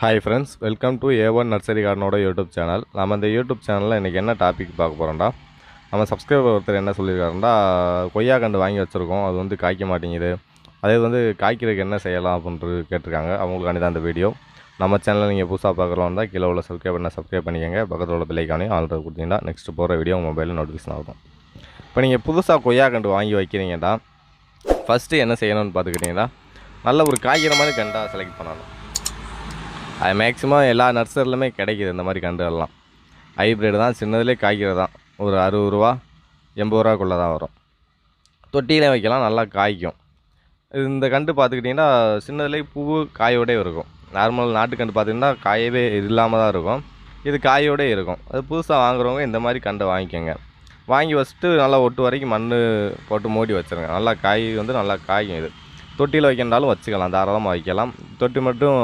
Hi friends, welcome to A1 nursery கார்டனோட YouTube channel. நம்ம இந்த யூடியூப் சேனலில் இன்றைக்கி என்ன டாபிக் பார்க்க போகிறோம்டா, நம்ம சப்ஸ்கிரைபர் ஒருத்தர் என்ன சொல்லியிருக்காருன்னா, கொய்யா கண்டு வாங்கி வச்சுருக்கோம், அது வந்து காய்க்க மாட்டேங்குது, அதே வந்து காய்க்கிறதுக்கு என்ன செய்யலாம் அப்படின்ட்டு கேட்டிருக்காங்க. அவங்களுக்காண்டி தான் இந்த வீடியோ. நம்ம சேனலில் நீங்கள் புதுசாக பார்க்குறோம் இருந்தால் கீழே உள்ள சப்ஸ்கிரைப் பண்ணிக்கோங்க. பக்கத்தில் உள்ள பெல்லைக்கானே ஆல்ரெடி கொடுத்தீங்கன்னா நெக்ஸ்ட் போகிற வீடியோ உங்கள் மொபைலில் நோட்டிஃபிகேஷன் ஆகும். இப்போ நீங்கள் புதுசாக கொய்யா கண்டு வாங்கி வைக்கிறீங்கன்னா ஃபஸ்ட்டு என்ன செய்யணும்னு பார்த்துக்கிட்டிங்கன்னா, நல்ல ஒரு காய்கிற மாதிரி கண்டாக செலக்ட் பண்ணணும். அது மேக்ஸிமம் எல்லா நர்சரிலுமே கிடைக்கிது. இந்த மாதிரி கண்டுகள்லாம் ஹைப்ரிட் தான், சின்னதுலேயே காய்க்கிறது தான். ஒரு 60 ரூபா 80 ரூபாக்குள்ளே தான் வரும். தொட்டியிலே வைக்கலாம், நல்லா காய்க்கும். இந்த கண்டு பார்த்துக்கிட்டிங்கன்னா சின்னதுலேயே பூ காயோடே இருக்கும். நார்மல் நாட்டுக்கண்டு பார்த்திங்கன்னா காயவே இல்லாமல் தான் இருக்கும். இது காயோடே இருக்கும். அது புதுசாக வாங்குறவங்க இந்த மாதிரி கண்டை வாங்கிக்கோங்க. வாங்கி வச்சுட்டு நல்லா ஒட்டு வரைக்கும் மண் போட்டு மூடி வச்சுருங்க. நல்லா காய் வந்து நல்லா காய்க்கும். இது தொட்டியில் வைக்கின்றாலும் வச்சுக்கலாம், தாராளமாக வைக்கலாம். தொட்டி மட்டும்